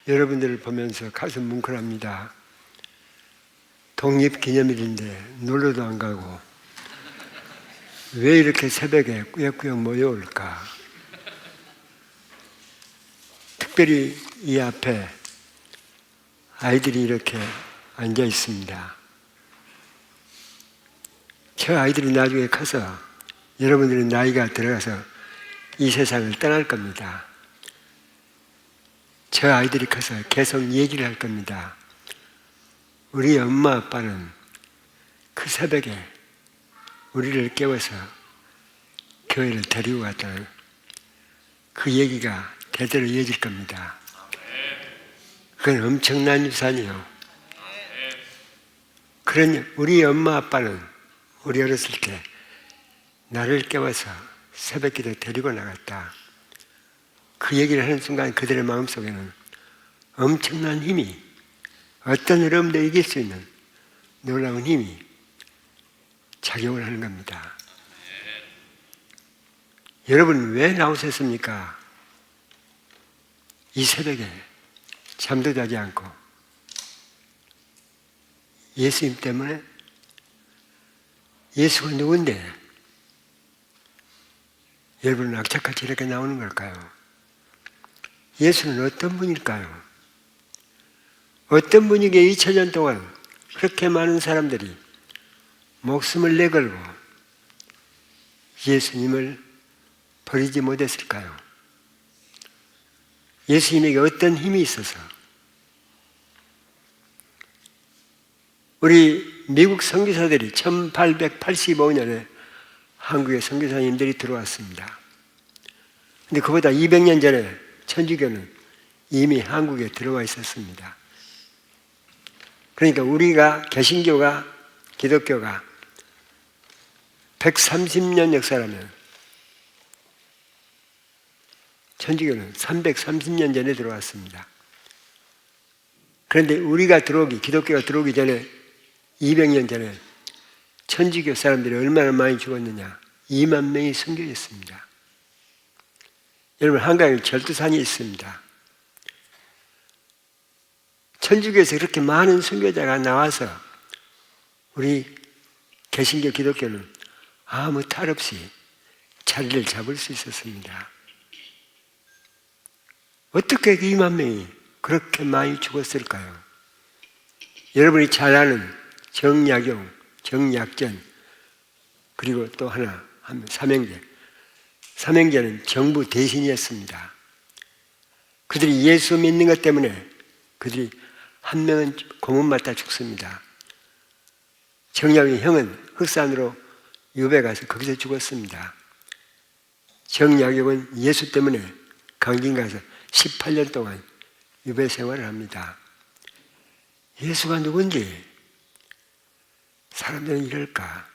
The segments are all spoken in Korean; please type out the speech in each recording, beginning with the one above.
여러분들을 보면서 가슴 뭉클합니다. 독립기념일인데 놀러도 안 가고 왜 이렇게 새벽에 꾸역꾸역 모여올까? 특별히 이 앞에 아이들이 이렇게 앉아 있습니다. 저 아이들이 나중에 커서 여러분들의 나이가 들어가서 이 세상을 떠날 겁니다. 저 아이들이 커서 계속 얘기를 할 겁니다. 우리 엄마 아빠는 그 새벽에 우리를 깨워서 교회를 데리고 갔다는 그 얘기가 대대로 이어질 겁니다. 그건 엄청난 유산이요. 그런 우리 엄마 아빠는 우리 어렸을 때 나를 깨워서 새벽기도 데리고 나갔다. 그 얘기를 하는 순간 그들의 마음속에는 엄청난 힘이, 어떤 어려움도 이길 수 있는 놀라운 힘이 작용을 하는 겁니다. 여러분 왜 나오셨습니까? 이 새벽에 잠도 자지 않고 예수님 때문에? 예수가 누군데 여러분은 악착같이 이렇게 나오는 걸까요? 예수는 어떤 분일까요? 어떤 분이기에 2000년 동안 그렇게 많은 사람들이 목숨을 내걸고 예수님을 버리지 못했을까요? 예수님에게 어떤 힘이 있어서? 우리 미국 선교사들이 1885년에 한국의 선교사님들이 들어왔습니다. 근데 그보다 200년 전에 천주교는 이미 한국에 들어와 있었습니다. 그러니까 우리가 개신교가, 기독교가 130년 역사라면 천주교는 330년 전에 들어왔습니다. 그런데 우리가 기독교가 들어오기 전에 200년 전에 천주교 사람들이 얼마나 많이 죽었느냐? 2만 명이 순교했습니다. 여러분 한강에 절두산이 있습니다. 천주교에서 그렇게 많은 순교자가 나와서 우리 개신교 기독교는 아무 탈 없이 자리를 잡을 수 있었습니다. 어떻게 2만 명이 그렇게 많이 죽었을까요? 여러분이 잘 아는 정약용, 정약전, 그리고 또 하나 삼형제. 삼형제는 정부 대신이었습니다. 그들이 예수 믿는 것 때문에 그들이 한 명은 고문 맞다 죽습니다. 정약용 형은 흑산으로 유배 가서 거기서 죽었습니다. 정약용은 예수 때문에 강진 가서 18년 동안 유배 생활을 합니다. 예수가 누군지 사람들은 이럴까?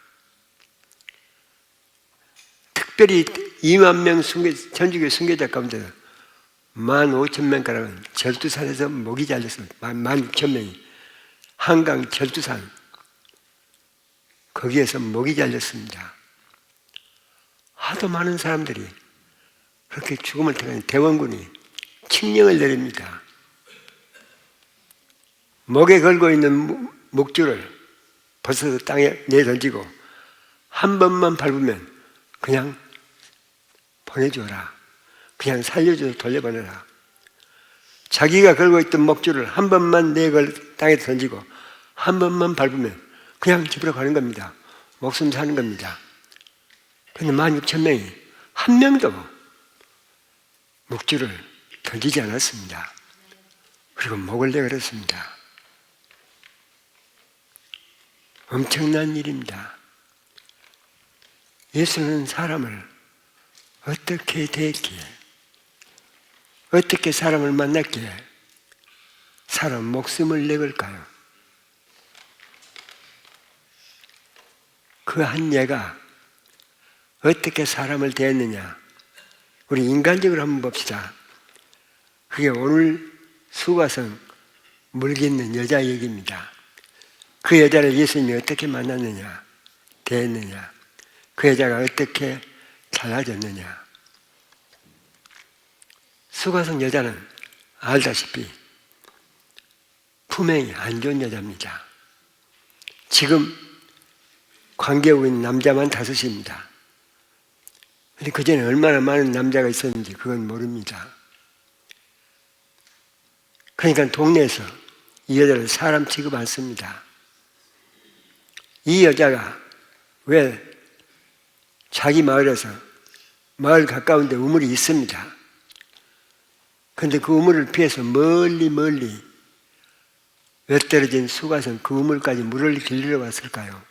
특별히 2만 명 천주교 순교자 가운데 15,000명가량은 절두산에서 목이 잘렸습니다. 16,000명이 한강 절두산 거기에서 목이 잘렸습니다. 하도 많은 사람들이 그렇게 죽음을 통해 대원군이 칙령을 내립니다. 목에 걸고 있는 목줄을 벗어서 땅에 내던지고 한 번만 밟으면 그냥 보내줘라. 그냥 살려줘서 돌려보내라. 자기가 걸고 있던 목줄을 한 번만 땅에 던지고 한 번만 밟으면 그냥 집으로 가는 겁니다. 목숨 사는 겁니다. 그런데 16,000명이 한 명도 목줄을 던지지 않았습니다. 그리고 목을 내걸었습니다. 엄청난 일입니다. 예수는 사람을 어떻게 대했기에, 어떻게 사람을 만났기에 사람 목숨을 내걸까요? 그 한 예가 어떻게 사람을 대했느냐? 우리 인간적으로 한번 봅시다. 그게 오늘 수가성 물깃는 여자 얘기입니다. 그 여자를 예수님이 어떻게 만났느냐, 대했느냐, 그 여자가 어떻게 달라졌느냐. 수가성 여자는 알다시피 품행이 안 좋은 여자입니다. 지금 관계하고 있는 남자만 5입니다. 근데 그전에 얼마나 많은 남자가 있었는지 그건 모릅니다. 그러니까 동네에서 이 여자를 사람 취급 안 씁니다. 이 여자가 왜 자기 마을에서 마을 가까운 데 우물이 있습니다. 그런데 그 우물을 피해서 멀리 외떨어진 수가선 그 우물까지 물을 길러 왔을까요?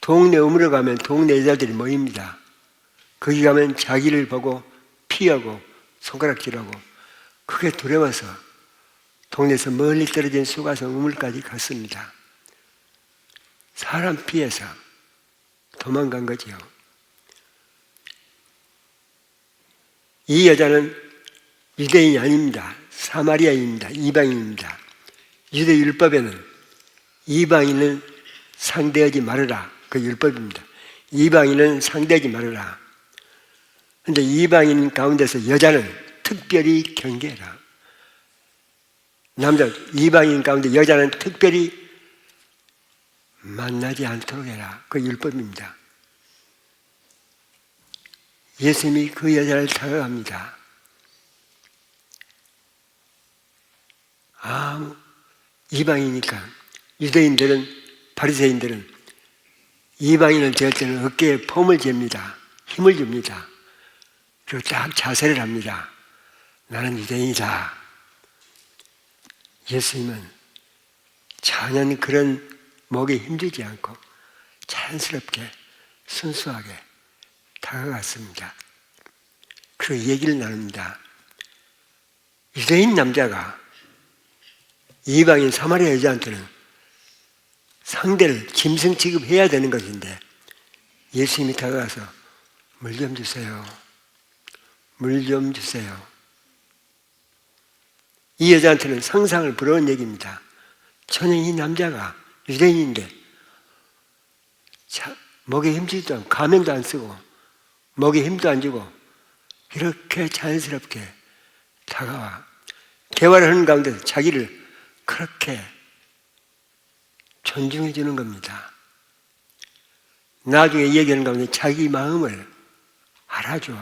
동네 우물에 가면 동네 여자들이 모입니다. 거기 가면 자기를 보고 피하고 손가락질하고 그게 두려워서 동네에서 멀리 떨어진 수가선 우물까지 갔습니다. 사람 피해서 도망간 거지요. 이 여자는 유대인이 아닙니다. 사마리아인입니다. 이방인입니다. 유대 율법에는 이방인은 상대하지 말아라. 그 율법입니다. 이방인은 상대하지 말아라. 그런데 이방인 가운데서 여자는 특별히 경계해라. 이방인 가운데 여자는 특별히 만나지 않도록 해라. 그 율법입니다. 예수님이 그 여자를 다가갑니다. 이방이니까 유대인들은 바리새인들은 이방인을 대할 때는 어깨에 폼을 잽니다. 힘을 줍니다. 그리고 딱 자세를 합니다. 나는 유대인이다. 예수님은 전혀 그런 목에 힘주지 않고 자연스럽게 순수하게 다가갔습니다. 그리고 얘기를 나눕니다. 유대인 남자가 이방인 사마리아 여자한테는 상대를 짐승 취급해야 되는 것인데 예수님이 다가가서 물 좀 주세요. 물 좀 주세요. 이 여자한테는 상상을 불어온 얘기입니다. 전혀 이 남자가 유대인인데 목에 힘주지도 않고 가면도 안 쓰고 목에 힘도 안 주고 이렇게 자연스럽게 다가와 대화를 하는 가운데 자기를 그렇게 존중해 주는 겁니다. 나중에 얘기하는 가운데 자기 마음을 알아줘.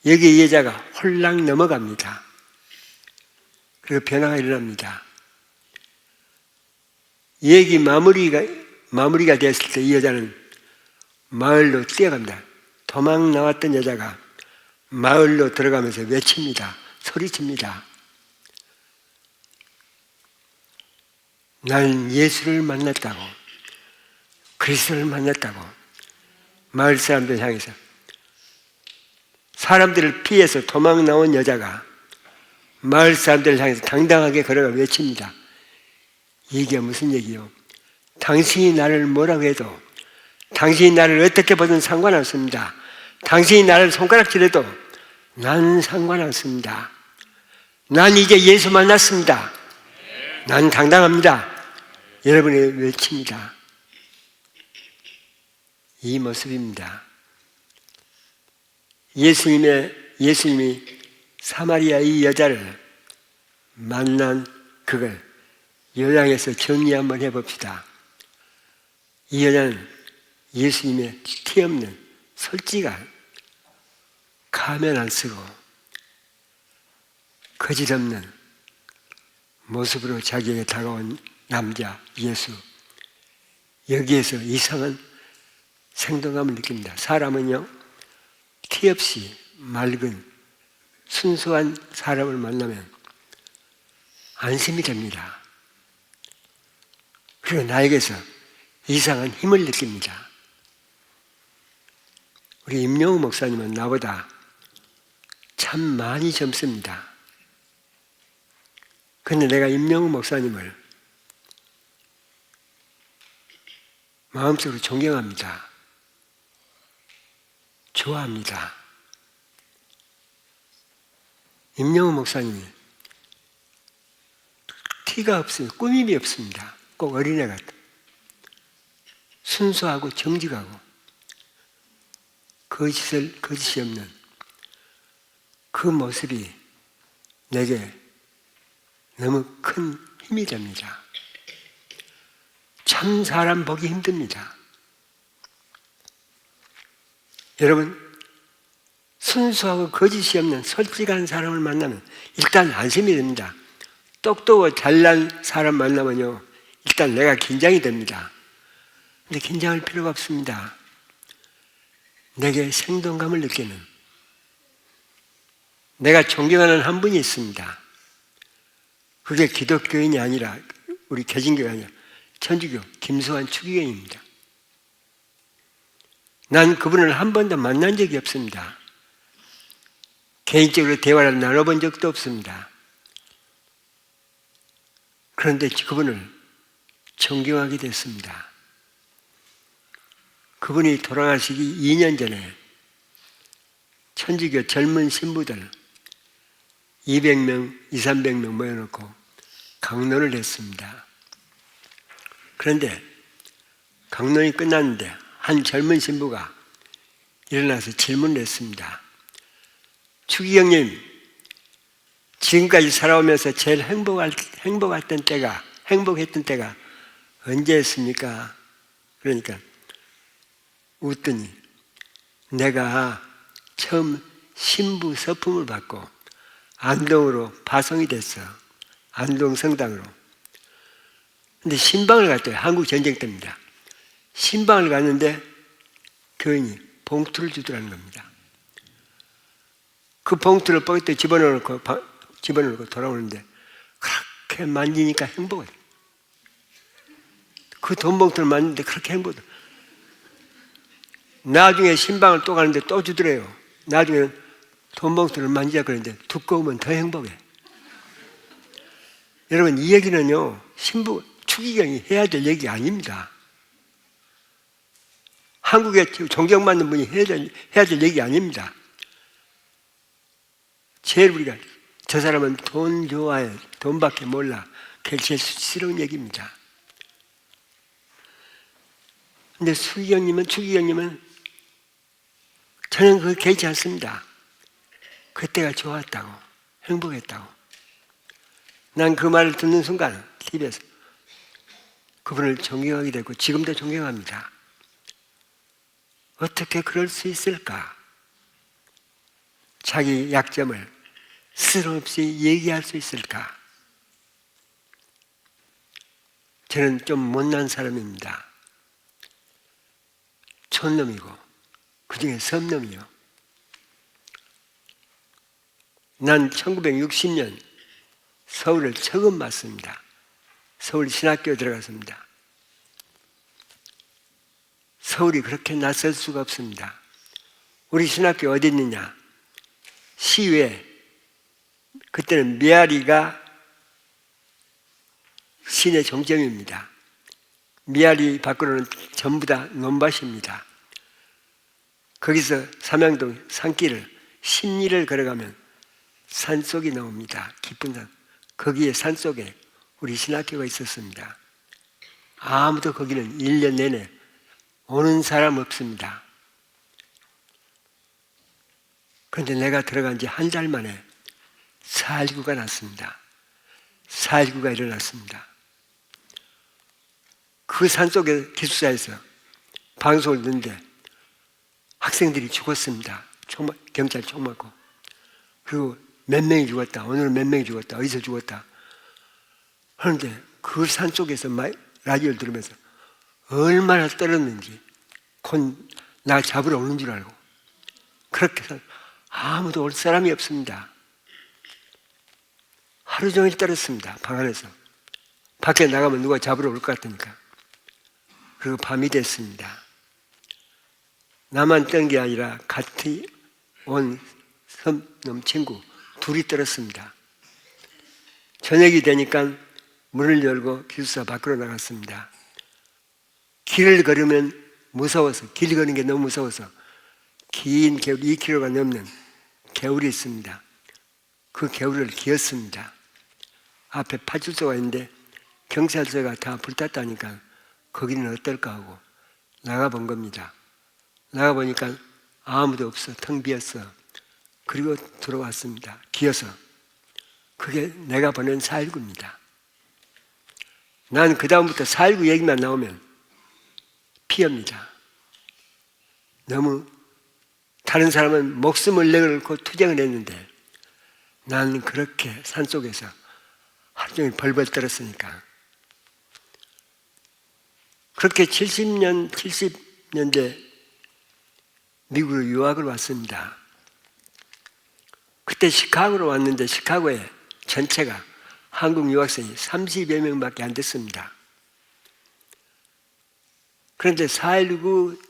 여기 이 여자가 홀랑 넘어갑니다. 그리고 변화가 일어납니다. 얘기 마무리가 됐을 때 이 여자는 마을로 뛰어갑니다. 도망 나왔던 여자가 마을로 들어가면서 외칩니다. 소리칩니다. 나는 예수를 만났다고, 그리스도를 만났다고. 마을 사람들 향해서 사람들을 피해서 도망 나온 여자가 마을 사람들을 향해서 당당하게 걸어가 외칩니다. 이게 무슨 얘기요? 당신이 나를 뭐라고 해도, 당신이 나를 어떻게 보든 상관없습니다. 당신이 나를 손가락질해도 난 상관없습니다. 난 이제 예수 만났습니다. 난 당당합니다. 여러분이 외칩니다. 이 모습입니다. 예수님이 사마리아 이 여자를 만난 그걸 요약해서 정리 한번 해봅시다. 이 여자는 예수님의 티 없는 솔직한 가면 안 쓰고 거짓 없는 모습으로 자기에게 다가온 남자 예수, 여기에서 이상한 생동감을 느낍니다. 사람은요 티 없이 맑은 순수한 사람을 만나면 안심이 됩니다. 그리고 나에게서 이상한 힘을 느낍니다. 우리 임영우 목사님은 나보다 참 많이 젊습니다. 그런데 내가 임영우 목사님을 마음속으로 존경합니다. 좋아합니다. 임영우 목사님이 티가 없습니다. 꾸밈이 없습니다. 꼭 어린애 같아. 순수하고 정직하고 거짓이 없는 그 모습이 내게 너무 큰 힘이 됩니다. 참 사람 보기 힘듭니다. 여러분, 순수하고 거짓이 없는 솔직한 사람을 만나면 일단 안심이 됩니다. 똑똑하고 잘난 사람 만나면요, 일단 내가 긴장이 됩니다. 근데 긴장할 필요가 없습니다. 내게 생동감을 느끼는, 내가 존경하는 한 분이 있습니다. 그게 기독교인이 아니라, 우리 개신교가 아니라 천주교 김수환 추기경입니다. 난 그분을 한 번도 만난 적이 없습니다. 개인적으로 대화를 나눠본 적도 없습니다. 그런데 그분을 존경하게 됐습니다. 그분이 돌아가시기 2년 전에 천주교 젊은 신부들 200명, 200~300명 모여놓고 강론을 했습니다. 그런데 강론이 끝났는데 한 젊은 신부가 일어나서 질문을 했습니다. 추기경님, 지금까지 살아오면서 제일 행복했던 때가 언제였습니까? 그러니까 웃더니 내가 처음 신부 서품을 받고 안동으로 파송이 됐어. 안동 성당으로. 근데 신방을 갔대요. 한국 전쟁 때입니다. 신방을 갔는데 교인이 봉투를 주더라는 겁니다. 그 봉투를 포개에 집어넣고 돌아오는데 그렇게 만지니까 행복해. 그 돈 봉투를 만지는데 그렇게 행복해. 나중에 신방을 또 가는데 또 주더래요. 나중에는 돈 봉투를 만지자 그러는데 두꺼우면 더 행복해. 여러분, 이 얘기는요, 신부 추기경이 해야 될 얘기 아닙니다. 한국에 존경받는 분이 해야 될 얘기 아닙니다. 제일 우리가 저 사람은 돈 좋아해, 돈밖에 몰라. 그게 제일 수치스러운 얘기입니다. 근데 추기경님은 전혀 그게 개의치 않습니다. 그때가 좋았다고, 행복했다고. 난 그 말을 듣는 순간 TV에서 그분을 존경하게 되고 지금도 존경합니다. 어떻게 그럴 수 있을까? 자기 약점을 스스럼 없이 얘기할 수 있을까? 저는 좀 못난 사람입니다. 촌놈이고 그 중에 섬놈이요. 난 1960년 서울을 처음 왔습니다. 서울 신학교에 들어갔습니다. 서울이 그렇게 낯설 수가 없습니다. 우리 신학교 어디 있느냐? 시외. 그때는 미아리가 시내 종점입니다. 미아리 밖으로는 전부 다 논밭입니다. 거기서 삼양동 산길을 10리를 걸어가면 산속이 나옵니다. 깊은 산. 거기에 산속에 우리 신학교가 있었습니다. 아무도 거기는 1년 내내 오는 사람 없습니다. 그런데 내가 들어간 지 한 달 만에 4.19가 났습니다. 4.19가 일어났습니다. 그 산속의 기숙사에서 방송을 듣는데 학생들이 죽었습니다. 경찰 총 맞고. 그리고 몇 명이 죽었다. 오늘은 몇 명이 죽었다. 어디서 죽었다. 그런데 그 산속에서 라디오를 들으면서 얼마나 떨었는지 곧 나 잡으러 오는 줄 알고 그렇게 해서 아무도 올 사람이 없습니다. 하루 종일 떨었습니다. 방 안에서. 밖에 나가면 누가 잡으러 올 것 같으니까. 그리고 밤이 됐습니다. 나만 뜬 게 아니라 같이 온 섬놈 친구 둘이 떨었습니다. 저녁이 되니까 문을 열고 기숙사 밖으로 나갔습니다. 길을 걸으면 무서워서, 길 걷는 게 너무 무서워서 긴 개울 2km가 넘는 개울이 있습니다. 그 개울을 기었습니다. 앞에 파출소가 있는데 경찰서가 다 불탔다니까 거기는 어떨까 하고 나가본 겁니다. 나가보니까 아무도 없어. 텅 비었어. 그리고 들어왔습니다. 기어서. 그게 내가 보낸 4.19입니다. 난 그 다음부터 4.19 얘기만 나오면 피합니다. 너무 다른 사람은 목숨을 내걸고 투쟁을 했는데 나는 그렇게 산속에서 하루 종일 벌벌 떨었으니까. 그렇게 70년대 미국으로 유학을 왔습니다. 그때 시카고로 왔는데 시카고에 전체가 한국 유학생이 30여 명밖에 안 됐습니다. 그런데 4.19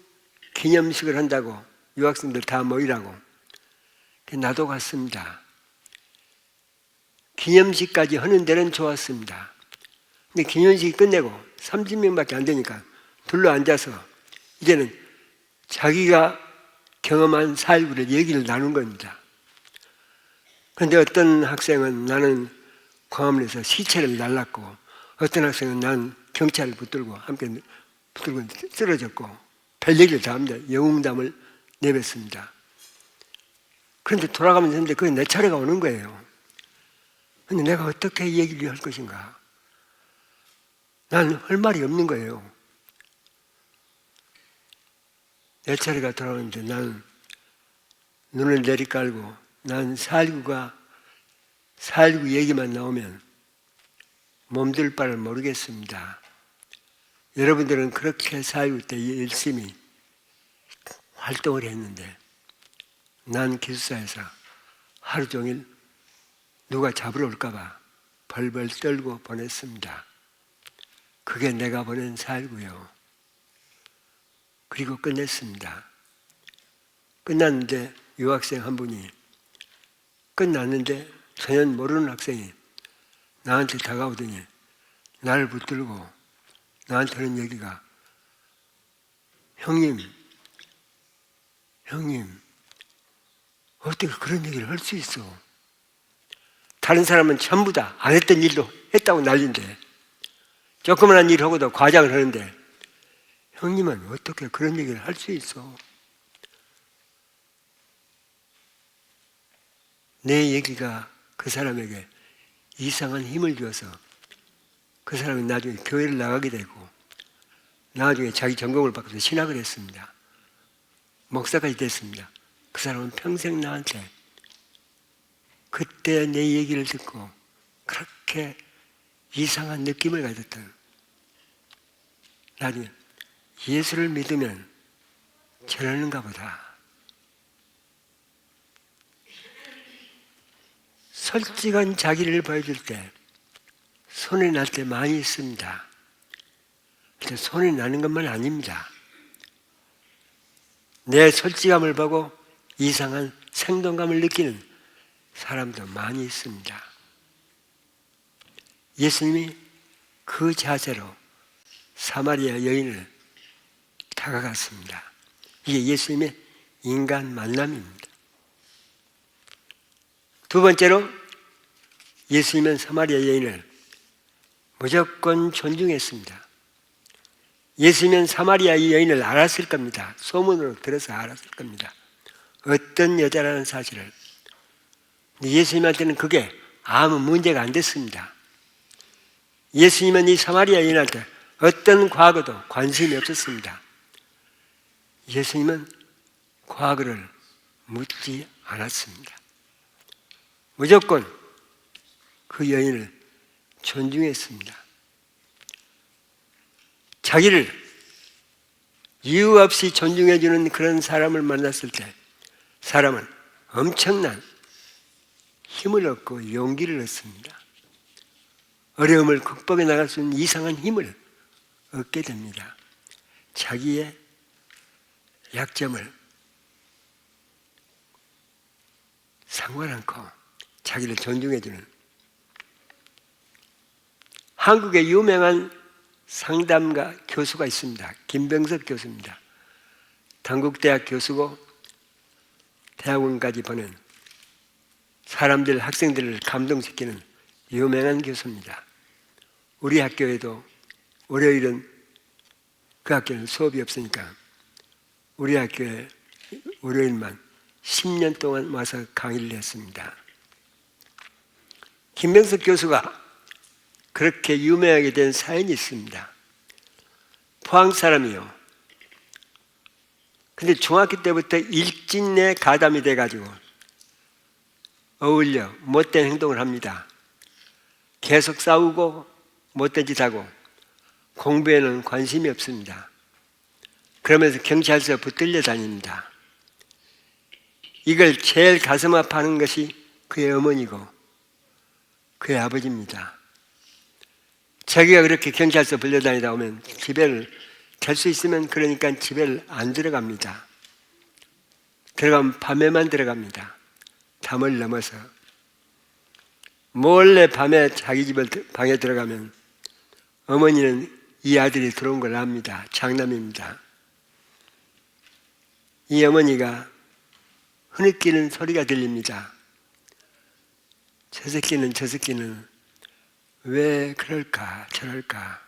기념식을 한다고 유학생들 다 모이라고 나도 갔습니다. 기념식까지 하는 데는 좋았습니다. 근데 기념식이 끝내고 30명밖에 안 되니까 둘러 앉아서 이제는 자기가 경험한 4.19를 얘기를 나눈 겁니다. 그런데 어떤 학생은 나는 광화문에서 시체를 날랐고, 어떤 학생은 난 경찰을 붙들고 함께 붙들고 쓰러졌고, 별 얘기를 다 합니다. 영웅담을 내뱉습니다. 그런데 돌아가면서 했는데 그게 내 차례가 오는 거예요. 근데 내가 어떻게 이 얘기를 할 것인가? 난 할 말이 없는 거예요. 내 차례가 돌아오는데 난 눈을 내리깔고 난 4.19 얘기만 나오면 몸둘 바를 모르겠습니다. 여러분들은 그렇게 4.19 때 열심히 활동을 했는데 난 기숙사에서 하루 종일 누가 잡으러 올까봐 벌벌 떨고 보냈습니다. 그게 내가 보낸 4.19요. 그리고 끝냈습니다. 끝났는데 유학생 한 분이 끝났는데 전혀 모르는 학생이 나한테 다가오더니 나를 붙들고 나한테 하는 얘기가 형님 어떻게 그런 얘기를 할 수 있어? 다른 사람은 전부 다 안 했던 일도 했다고 난리인데 조그만한 일 하고도 과장을 하는데 형님은 어떻게 그런 얘기를 할 수 있어? 내 얘기가 그 사람에게 이상한 힘을 주어서 그 사람이 나중에 교회를 나가게 되고 나중에 자기 전공을 바꿔서 신학을 했습니다. 목사까지 됐습니다. 그 사람은 평생 나한테 그때 내 얘기를 듣고 그렇게 이상한 느낌을 가졌던, 나중에 예수를 믿으면 저러는가 보다. 솔직한 자기를 보여줄 때 손이 날 때 많이 있습니다. 근데 손이 나는 것만 아닙니다. 내 솔직함을 보고 이상한 생동감을 느끼는 사람도 많이 있습니다. 예수님이 그 자세로 사마리아 여인을 다가갔습니다. 이게 예수님의 인간 만남입니다. 두 번째로 예수님은 사마리아 여인을 무조건 존중했습니다. 예수님은 사마리아 여인을 알았을 겁니다. 소문으로 들어서 알았을 겁니다. 어떤 여자라는 사실을. 예수님한테는 그게 아무 문제가 안 됐습니다. 예수님은 이 사마리아 여인한테 어떤 과거도 관심이 없었습니다. 예수님은 과거를 묻지 않았습니다. 무조건 그 여인을 존중했습니다. 자기를 이유 없이 존중해주는 그런 사람을 만났을 때 사람은 엄청난 힘을 얻고 용기를 얻습니다. 어려움을 극복해 나갈 수 있는 이상한 힘을 얻게 됩니다. 자기의 약점을 상관 않고 자기를 존중해주는, 한국의 유명한 상담가 교수가 있습니다. 김병석 교수입니다. 단국대학 교수고 대학원까지 보낸 사람들, 학생들을 감동시키는 유명한 교수입니다. 우리 학교에도 월요일은 그 학교는 수업이 없으니까 우리 학교에 월요일만 10년 동안 와서 강의를 했습니다. 김병석 교수가 그렇게 유명하게 된 사연이 있습니다. 포항 사람이요. 근데 중학교 때부터 일진내 가담이 돼가지고 어울려 못된 행동을 합니다. 계속 싸우고 못된 짓 하고 공부에는 관심이 없습니다. 그러면서 경찰서 붙들려 다닙니다. 이걸 제일 가슴 아파하는 것이 그의 어머니고 그의 아버지입니다. 자기가 그렇게 경찰서 불려다니다 오면 집에를 잘 수 있으면 그러니까 집에를 안 들어갑니다. 들어가면 밤에만 들어갑니다. 담을 넘어서 몰래 밤에 자기 집을 방에 들어가면 어머니는 이 아들이 들어온 걸 압니다. 장남입니다. 이 어머니가 흐느끼는 소리가 들립니다. 저 새끼는 왜 그럴까 저럴까.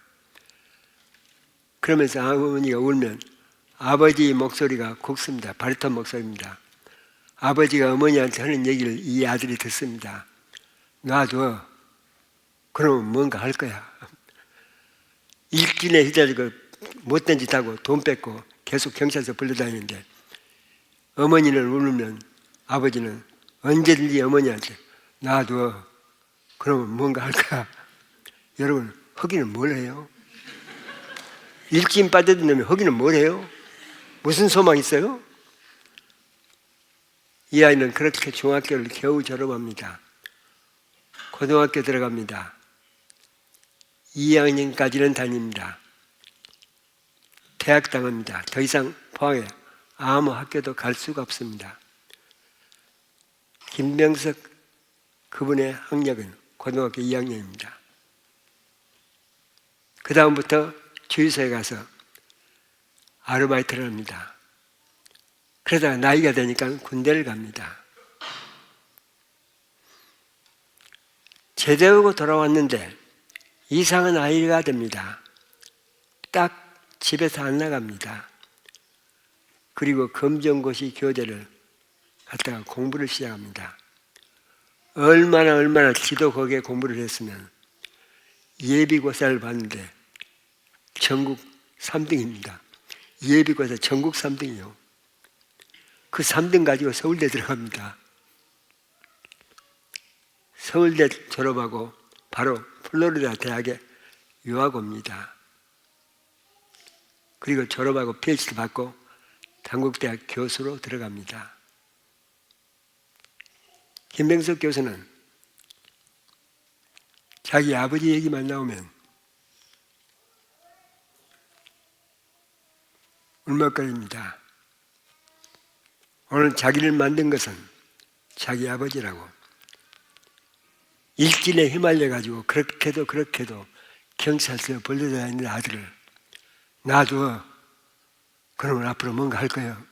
그러면서 어머니가 울면 아버지 목소리가 굵습니다. 바리톤 목소리입니다. 아버지가 어머니한테 하는 얘기를 이 아들이 듣습니다. 놔둬. 그러면 뭔가 할 거야. 일진에 휘달리고 못된 짓 하고 돈 뺏고 계속 경찰서 불러다니는데 어머니는 울면 아버지는 언제든지 어머니한테 놔둬. 그러면 뭔가 할 거야. 여러분, 허기는 뭘 해요? 일진 빠져든 놈이 허기는 뭘 해요? 무슨 소망 있어요? 이 아이는 그렇게 중학교를 겨우 졸업합니다. 고등학교 들어갑니다. 2학년까지는 다닙니다. 퇴학 당합니다. 더 이상 포항에 아무 학교도 갈 수가 없습니다. 김병석 그분의 학력은 고등학교 2학년입니다. 그 다음부터 주유소에 가서 아르바이트를 합니다. 그러다가 나이가 되니까 군대를 갑니다. 제대하고 돌아왔는데 이상한 아이가 됩니다. 딱 집에서 안 나갑니다. 그리고 검정고시 교재를 갖다가 공부를 시작합니다. 얼마나 지도 거기에 공부를 했으면 예비고사를 봤는데 전국 3등입니다. 예비고사 전국 3등이요. 그 3등 가지고 서울대 들어갑니다. 서울대 졸업하고 바로 플로리다 대학에 유학 옵니다. 그리고 졸업하고 PhD 받고 단국대학 교수로 들어갑니다. 김병석 교수는 자기 아버지 얘기만 나오면 울먹거립니다. 오늘 자기를 만든 것은 자기 아버지라고. 일진에 휘말려가지고 그렇게도 경찰서에 불려다니는 아들을 놔둬. 그러면 앞으로 뭔가 할 거예요.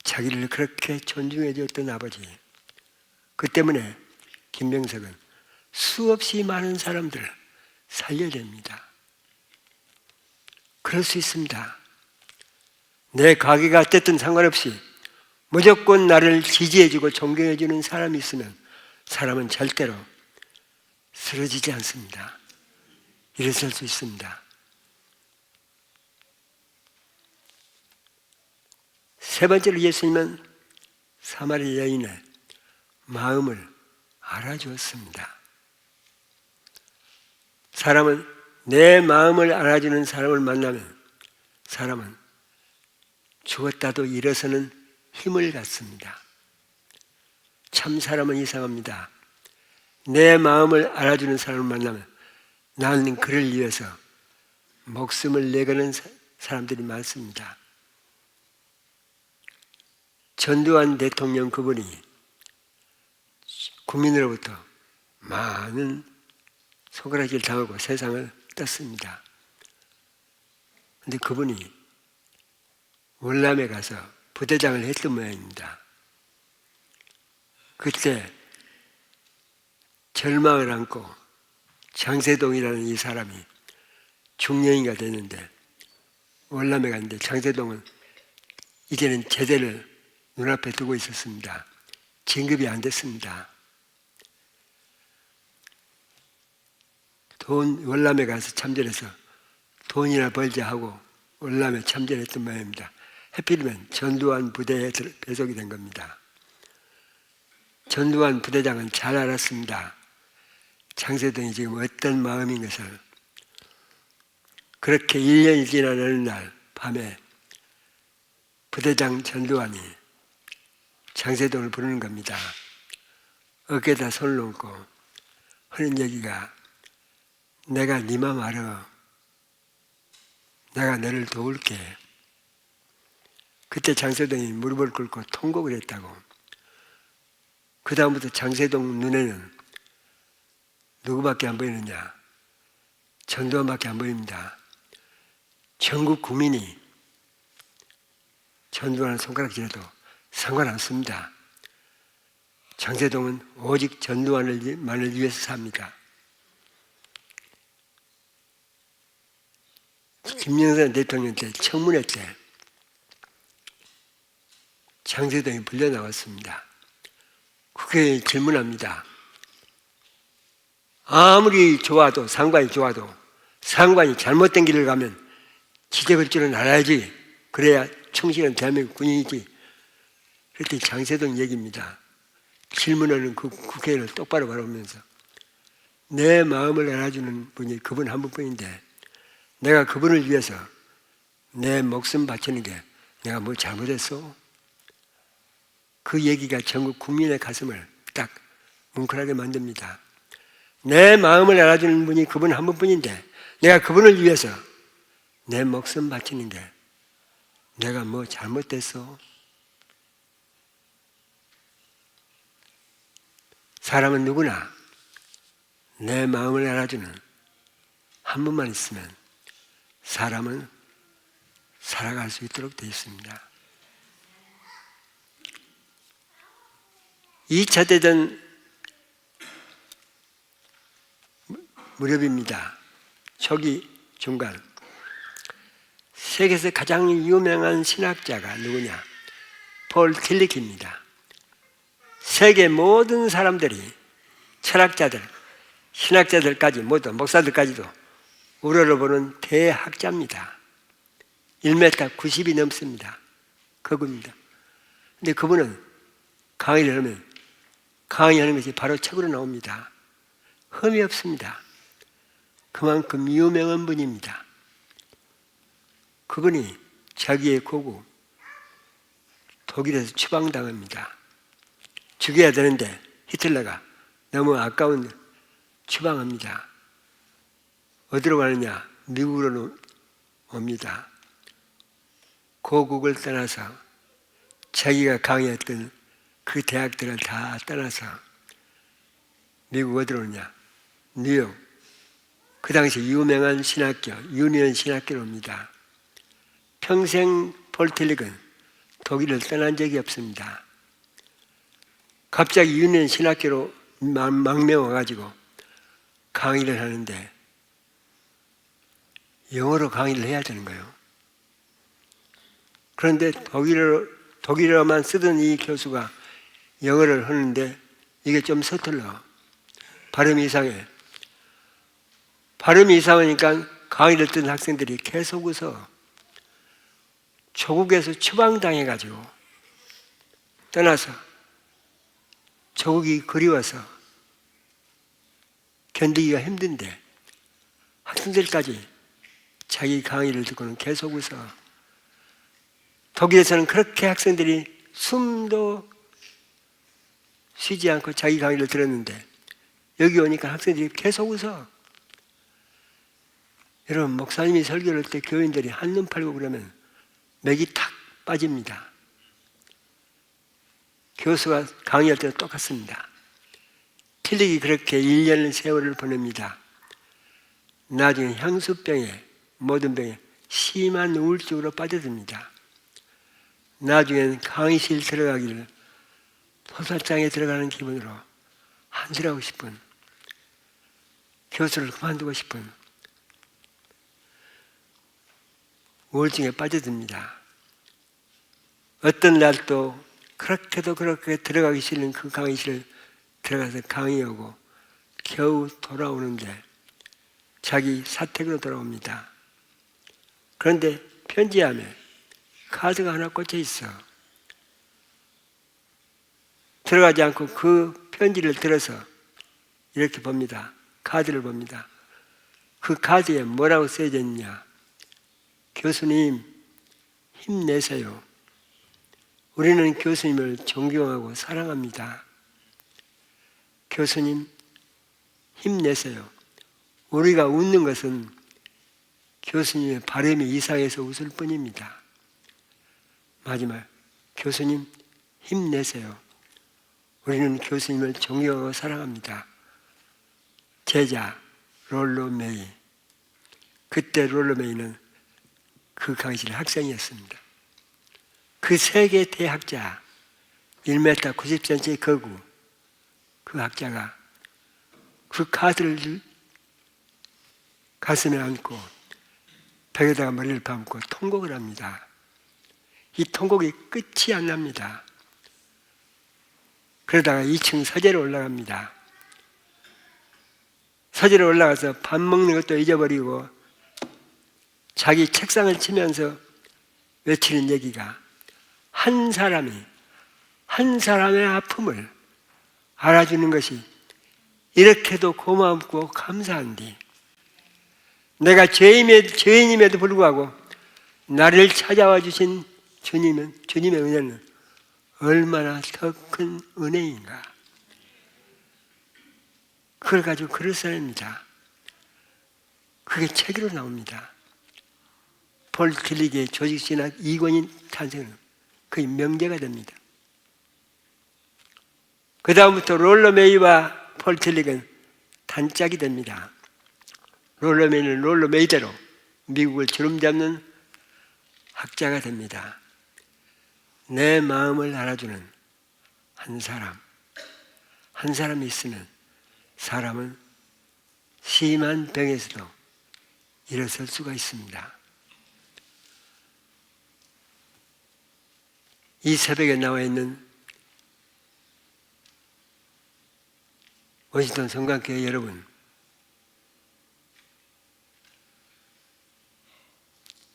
자기를 그렇게 존중해 줬던 아버지. 그 때문에 김병석은 수없이 많은 사람들을 살려야 됩니다. 그럴 수 있습니다. 내 가게가 어쨌든 상관없이 무조건 나를 지지해주고 존경해주는 사람이 있으면 사람은 절대로 쓰러지지 않습니다. 일어설 수 있습니다. 세 번째로 예수님은 사마리아 여인의 마음을 알아주었습니다. 사람은 내 마음을 알아주는 사람을 만나면 사람은 죽었다도 일어서는 힘을 갖습니다. 참 사람은 이상합니다. 내 마음을 알아주는 사람을 만나면 나는 그를 위해서 목숨을 내거는 사람들이 많습니다. 전두환 대통령 그분이 국민으로부터 많은 손가락질 당하고 세상을 떴습니다. 그런데 그분이 월남에 가서 부대장을 했던 모양입니다. 그때 절망을 안고 장세동이라는 이 사람이 중령이가 됐는데 월남에 갔는데 장세동은 이제는 제대를 눈앞에 두고 있었습니다. 진급이 안 됐습니다. 월남에 가서 참전해서 돈이나 벌자 하고 월남에 참전했던 모양입니다. 해필이면 전두환 부대에 배속이 된 겁니다. 전두환 부대장은 잘 알았습니다. 장세동이 지금 어떤 마음인 것을. 그렇게 1년이 지난 어느 날 밤에 부대장 전두환이 장세동을 부르는 겁니다. 어깨에다 손을 얹고 하는 얘기가, 내가 네 맘 알아. 내가 너를 도울게. 그때 장세동이 무릎을 꿇고 통곡을 했다고. 그 다음부터 장세동 눈에는 누구밖에 안 보이느냐? 전두환밖에 안 보입니다. 전국 국민이 전두환을 손가락질해도 상관없습니다. 장세동은 오직 전두환만을 위해서 삽니다. 김영삼 대통령 때 청문회 때 장세동이 불려 나왔습니다. 국회에 질문합니다. 아무리 좋아도, 상관이 좋아도 상관이 잘못된 길을 가면 지적할 줄은 알아야지. 그래야 충실한 대한민국 군인이지. 그랬더니 장세동 얘기입니다. 질문하는 그 국회의원을 똑바로 바라보면서, 내 마음을 알아주는 분이 그분 한 분뿐인데 내가 그분을 위해서 내 목숨 바치는 게 내가 뭐 잘못했어? 그 얘기가 전국 국민의 가슴을 딱 뭉클하게 만듭니다. 내 마음을 알아주는 분이 그분 한 분뿐인데 내가 그분을 위해서 내 목숨 바치는 게 내가 뭐 잘못됐어? 사람은 누구나 내 마음을 알아주는 한 분만 있으면 사람은 살아갈 수 있도록 되어 있습니다. 2차 대전 무렵입니다. 초기 중간. 세계에서 가장 유명한 신학자가 누구냐? 폴 틸리키입니다. 세계 모든 사람들이, 철학자들, 신학자들까지 모두, 목사들까지도 우러러보는 대학자입니다. 1m 90이 넘습니다. 그분입니다. 근데 그분은 강의를 하면 강의하는 것이 바로 책으로 나옵니다. 흠이 없습니다. 그만큼 유명한 분입니다. 그분이 자기의 고국 독일에서 추방당합니다. 죽여야 되는데 히틀러가 너무 아까운 추방합니다. 어디로 가느냐? 미국으로 옵니다. 고국을 떠나서 자기가 강의했던 그 대학들을 다 떠나서 미국 어디로 오느냐? 뉴욕. 그 당시 유명한 신학교, 유니언 신학교로 옵니다. 평생 폴 틸리키는 독일을 떠난 적이 없습니다. 갑자기 유니언 신학교로 망명 와가지고 강의를 하는데 영어로 강의를 해야 되는 거예요. 그런데 독일어만 쓰던 이 교수가 영어를 하는데 이게 좀 서툴러. 발음이 이상해. 발음이 이상하니까 강의를 듣는 학생들이 계속 웃어. 조국에서 추방당해가지고 떠나서 조국이 그리워서 견디기가 힘든데 학생들까지 자기 강의를 듣고는 계속 웃어. 독일에서는 그렇게 학생들이 숨도 쉬지 않고 자기 강의를 들었는데 여기 오니까 학생들이 계속 웃어. 여러분, 목사님이 설교를 할 때 교인들이 한눈 팔고 그러면 맥이 탁 빠집니다. 교수가 강의할 때도 똑같습니다. 틸리키 그렇게 1년 세월을 보냅니다. 나중에 향수병에, 모든 병에 심한 우울증으로 빠져듭니다. 나중에는 강의실 들어가기를 도살장에 들어가는 기분으로 한술하고 싶은, 교수를 그만두고 싶은 우울증에 빠져듭니다. 어떤 날 또 그렇게도 그렇게 들어가기 싫은 그 강의실을 들어가서 강의하고 겨우 돌아오는데 자기 사택으로 돌아옵니다. 그런데 편지함에 카드가 하나 꽂혀 있어. 들어가지 않고 그 편지를 들어서 이렇게 봅니다. 카드를 봅니다. 그 카드에 뭐라고 써져 있냐? 교수님, 힘내세요. 우리는 교수님을 존경하고 사랑합니다. 교수님, 힘내세요. 우리가 웃는 것은 교수님의 발음이 이상해서 웃을 뿐입니다. 마지막, 교수님, 힘내세요. 우리는 교수님을 존경하고 사랑합니다. 제자 롤로 메이. 그때 롤로 메이는 그 강의실 학생이었습니다. 그 세계 대학자 1m 90cm 거구 그 학자가 그 카드를 가슴에 안고 벽에다가 머리를 감고 통곡을 합니다. 이 통곡이 끝이 안 납니다. 그러다가 2층 서재로 올라갑니다. 서재로 올라가서 밥 먹는 것도 잊어버리고 자기 책상을 치면서 외치는 얘기가 한 사람이 한 사람의 아픔을 알아주는 것이 이렇게도 고맙고 감사한디 내가 죄인임에도 불구하고 나를 찾아와 주신 주님의 은혜는 얼마나 더 큰 은혜인가. 그걸 가지고 글을 써냅니다. 그게 책으로 나옵니다. 폴 틸릭의 조직신학 이권인 탄생은 거의 명제가 됩니다. 그 다음부터 롤러 메이와 폴 틸릭은 단짝이 됩니다. 롤러 메이는 롤러 메이대로 미국을 주름잡는 학자가 됩니다. 내 마음을 알아주는 한 사람이 있으면 사람은 심한 병에서도 일어설 수가 있습니다. 이 새벽에 나와 있는 워싱턴 성관교회 여러분,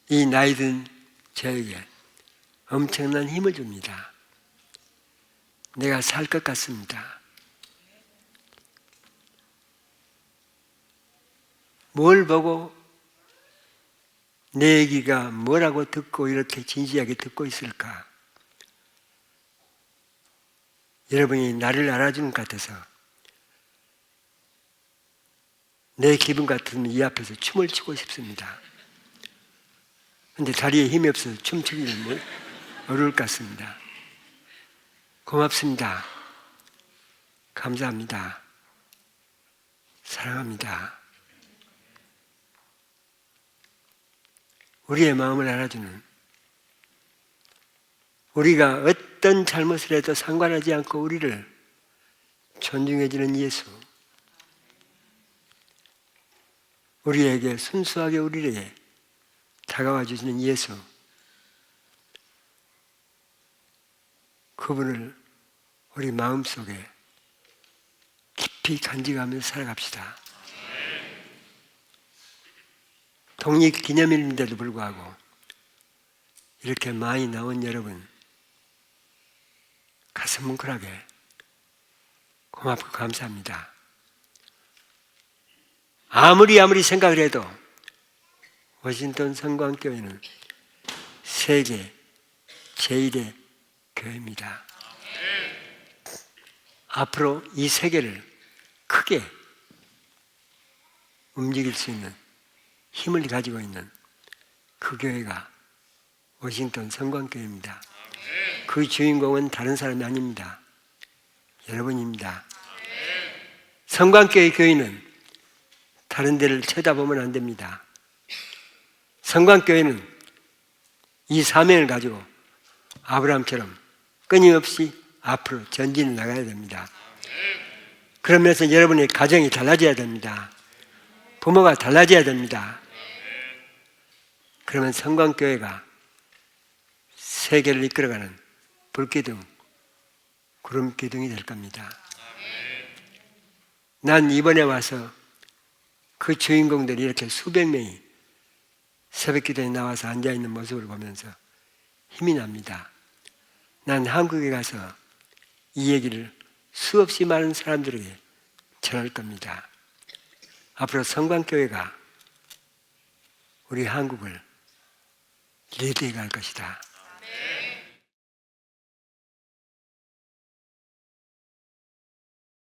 이 나이든 저에게 엄청난 힘을 줍니다. 내가 살 것 같습니다. 뭘 보고 내 얘기가 뭐라고 듣고 이렇게 진지하게 듣고 있을까? 여러분이 나를 알아주는 것 같아서 내 기분 같으면 이 앞에서 춤을 추고 싶습니다. 그런데 다리에 힘이 없어서 춤추기는 어려울 것 같습니다. 고맙습니다. 감사합니다. 사랑합니다. 우리의 마음을 알아주는, 우리가 어떤 잘못을 해도 상관하지 않고 우리를 존중해주는 예수, 우리에게 순수하게 우리에게 다가와 주시는 예수, 그분을 우리 마음속에 깊이 간직하면서 살아갑시다. 독립기념일인데도 불구하고 이렇게 많이 나온 여러분, 가슴 뭉클하게 고맙고 감사합니다. 아무리 생각을 해도 워싱턴 성광교회는 세계 제1의 교회입니다. 앞으로 이 세계를 크게 움직일 수 있는 힘을 가지고 있는 그 교회가 워싱턴 성광교회입니다. 그 주인공은 다른 사람이 아닙니다. 여러분입니다. 성광교회 교회는 다른 데를 쳐다보면 안 됩니다. 성광교회는 이 사명을 가지고 아브라함처럼 끊임없이 앞으로 전진을 나가야 됩니다. 그러면서 여러분의 가정이 달라져야 됩니다. 부모가 달라져야 됩니다. 그러면 성광교회가 세계를 이끌어가는 불기둥, 구름기둥이 될 겁니다. 난 이번에 와서 그 주인공들이 이렇게 수백 명이 새벽기도에 나와서 앉아있는 모습을 보면서 힘이 납니다. 난 한국에 가서 이 얘기를 수없이 많은 사람들에게 전할 겁니다. 앞으로 성광교회가 우리 한국을 리드해 갈 것이다.